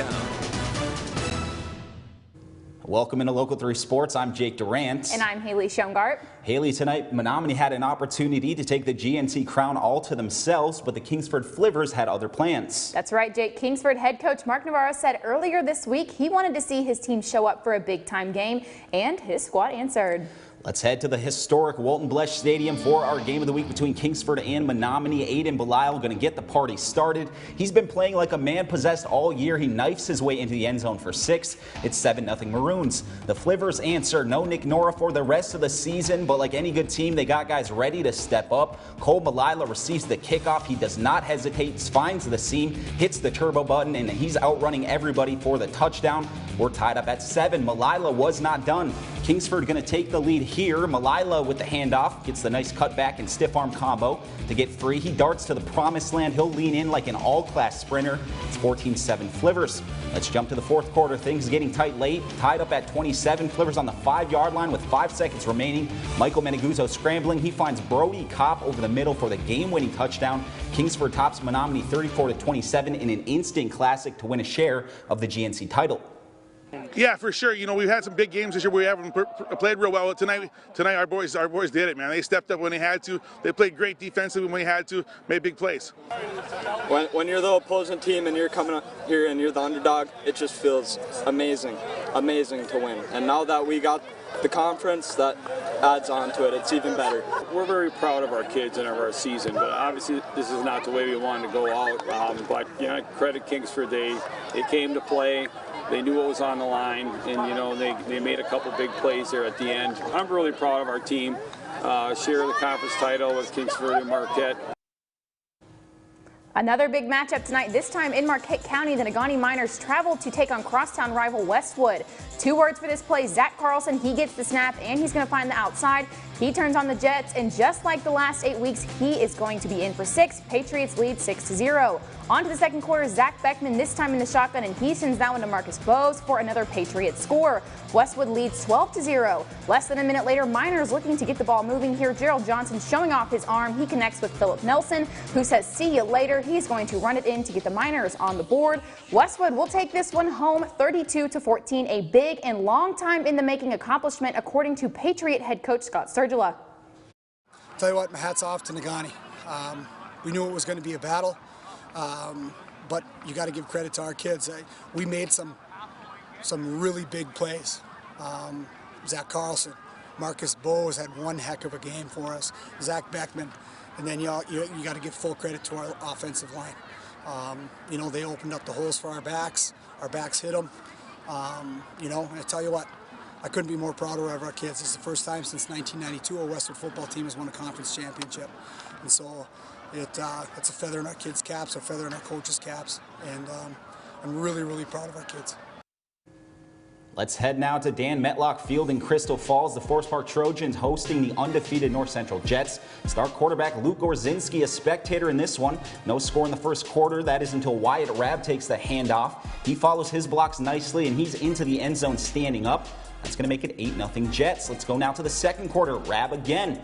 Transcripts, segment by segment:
touchdown. Welcome into Local 3 Sports. I'm Jake Durant. And I'm Haley Schongart. Haley, tonight Menomonie had an opportunity to take the GNC crown all to themselves, but the Kingsford Flivers had other plans. That's right, Jake. Kingsford head coach Mark Navarro said earlier this week he wanted to see his team show up for a big-time game, and his squad answered. Let's head to the historic Walton Blesh Stadium for our game of the week between Kingsford and Menomonie. Aiden Belisle going to get the party started. He's been playing like a man possessed all year. He knifes his way into the end zone for 6. It's 7-0 Maroons. The Flivers answer. No Nick Nora for the rest of the season, but like any good team, they got guys ready to step up. Cole Belisle receives the kickoff. He does not hesitate, finds the seam, hits the turbo button, and he's outrunning everybody for the touchdown. We're tied up at 7. Belisle was not done. Kingsford going to take the lead here. Belisle with the handoff gets the nice cutback and stiff arm combo to get free. He darts to the promised land. He'll lean in like an all-class sprinter. It's 14-7 Flivers. Let's jump to the fourth quarter. Things getting tight late. Tied up at 27. Flivers on the 5-yard line with 5 seconds remaining. Michael Meneguzzo scrambling. He finds Brody Kopp over the middle for the game-winning touchdown. Kingsford tops Menomonie 34-27 in an instant classic to win a share of the GNC title. Yeah, for sure. You know, we've had some big games this year where we haven't played real well. Tonight our boys did it, man. They stepped up when they had to. They played great defensively when they had to, made big plays. When you're the opposing team and you're coming up here and you're the underdog, it just feels amazing to win. And now that we got the conference, that adds on to it. It's even better. We're very proud of our kids and of our season, but obviously this is not the way we wanted to go out. But you know, credit Kingsford, they came to play. They knew what was on the line, and you know they made a couple big plays there at the end. I'm really proud of our team. Share the conference title with Kingsford and Marquette. Another big matchup tonight, this time in Marquette County. The Negaunee Miners traveled to take on crosstown rival Westwood. 2 words for this play: Zach Carlson. He gets the snap and he's going to find the outside. He turns on the Jets, and just like the last 8 weeks, he is going to be in for 6. Patriots lead 6-0. On to the second quarter, Zach Beckman this time in the shotgun, and he sends that one to Marcus Bowes for another Patriots score. Westwood leads 12-0. Less than a minute later, Miners looking to get the ball moving here. Gerald Johnson showing off his arm. He connects with Philip Nelson, who says, "See you later." He's going to run it in to get the Miners on the board. Westwood will take this one home 32-14, a big and long time in the making accomplishment, according to Patriot head coach Scott Sturgula. Tell you what, my hat's off to Negaunee. We knew it was going to be a battle, but you got to give credit to our kids. We made some really big plays. Zach Carlson, Marcus Bowes had one heck of a game for us. Zach Beckman, and then you got to give full credit to our offensive line. You know, they opened up the holes for our backs. Our backs hit them. You know, and I tell you what, I couldn't be more proud of our kids. It's the first time since 1992 a Westwood football team has won a conference championship. And so it's a feather in our kids' caps, a feather in our coaches' caps, and I'm really, really proud of our kids. Let's head now to Dan Metlock Field in Crystal Falls. The Forest Park Trojans hosting the undefeated North Central Jets. Star quarterback Luke Gorzinski, a spectator in this one. No score in the first quarter. That is until Wyatt Rabb takes the handoff. He follows his blocks nicely, and he's into the end zone standing up. That's going to make it 8-0 Jets. Let's go now to the second quarter. Rabb again.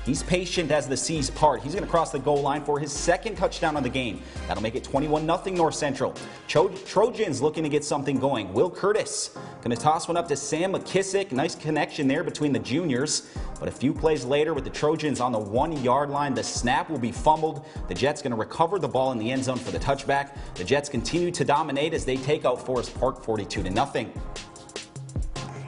He's patient as the seas part. He's going to cross the goal line for his second touchdown of the game. That'll make it 21-0 North Central. Trojans looking to get something going. Will Curtis going to toss one up to Sam McKissick. Nice connection there between the juniors. But a few plays later with the Trojans on the 1-yard line, the snap will be fumbled. The Jets going to recover the ball in the end zone for the touchback. The Jets continue to dominate as they take out Forest Park 42-0.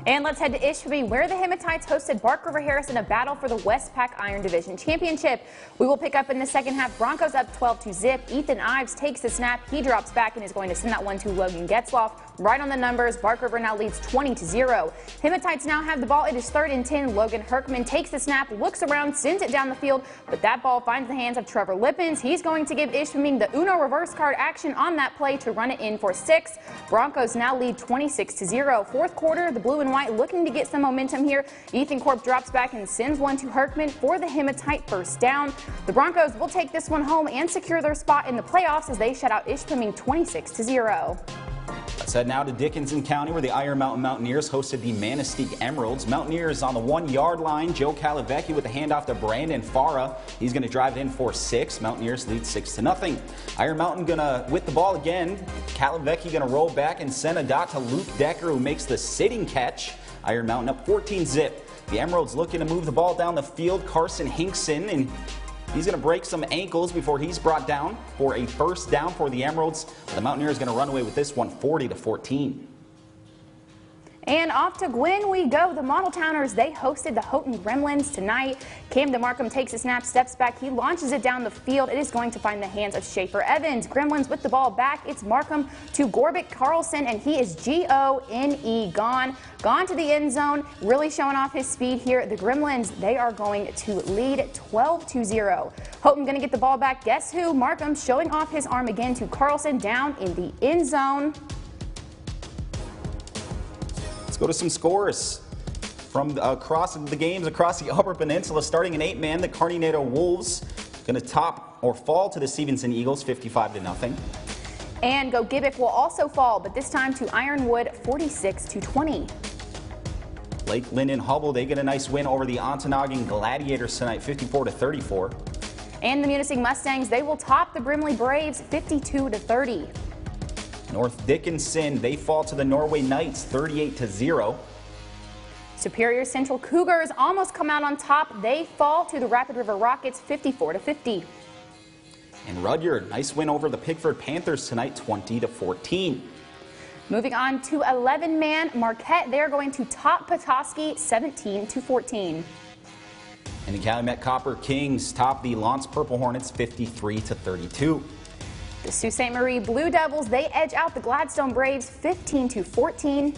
And let's head to Ishpeming, where the Hematites hosted Bark River Harris in a battle for the Westpac Iron Division Championship. We will pick up in the second half. Broncos up 12-0. Ethan Ives takes the snap. He drops back and is going to send that one to Logan Getzloff. Right on the numbers, Bark River now leads 20-0. Hematites now have the ball. It is 3rd and 10. Logan Herkman takes the snap, looks around, sends it down the field, but that ball finds the hands of Trevor Lippens. He's going to give Ishpeming the Uno reverse card action on that play to run it in for 6. Broncos now lead 26-0. Fourth quarter, the blue and white looking to get some momentum here. Ethan Corp drops back and sends one to Herkman for the Hematite first down. The Broncos will take this one home and secure their spot in the playoffs as they shut out Ishpeming 26-0. Let's head now to Dickinson County, where the Iron Mountain Mountaineers hosted the Manistee Emeralds. Mountaineers on the 1-yard line. Joe Calavecchi with the handoff to Brandon Farah. He's going to drive it in for 6. Mountaineers lead 6-0. Iron Mountain gonna with the ball again. Calavecchi gonna roll back and send a dot to Luke Decker, who makes the sitting catch. Iron Mountain up 14-zip. The Emeralds looking to move the ball down the field. Carson Hinkson, and he's going to break some ankles before he's brought down for a first down for the Emeralds. The Mountaineers going to run away with this one 40-14. And off to Gwinn we go. The Modeltowners, they hosted the Houghton Gremlins tonight. Camden Markham takes a snap, steps back. He launches it down the field. It is going to find the hands of Schaefer Evans. Gremlins with the ball back. It's Markham to Gorbick Carlson, and he is G-O-N-E, gone to the end zone, really showing off his speed here. The Gremlins, they are going to lead 12-0. Houghton going to get the ball back. Guess who? Markham showing off his arm again to Carlson down in the end zone. Let's go to some scores from across the games across the Upper Peninsula. Starting in 8-man, the Carninato Wolves going to top or fall to the Stevenson Eagles 55-0. And Go Gibbick will also fall, but this time to Ironwood 46-20. Lake Linden Hubble, they get a nice win over the Ontonagon Gladiators tonight 54-34. And the Munising Mustangs, they will top the Brimley Braves 52-30. North Dickinson, they fall to the Norway Knights 38-0. Superior Central Cougars almost come out on top. They fall to the Rapid River Rockets 54-50. And Rudyard, nice win over the Pigford Panthers tonight 20-14. Moving on to 11-man, Marquette, they're going to top Petoskey 17-14. And the Calumet Copper Kings top the Lance Purple Hornets 53-32. The Sault Ste. Marie Blue Devils, they edge out the Gladstone Braves 15-14.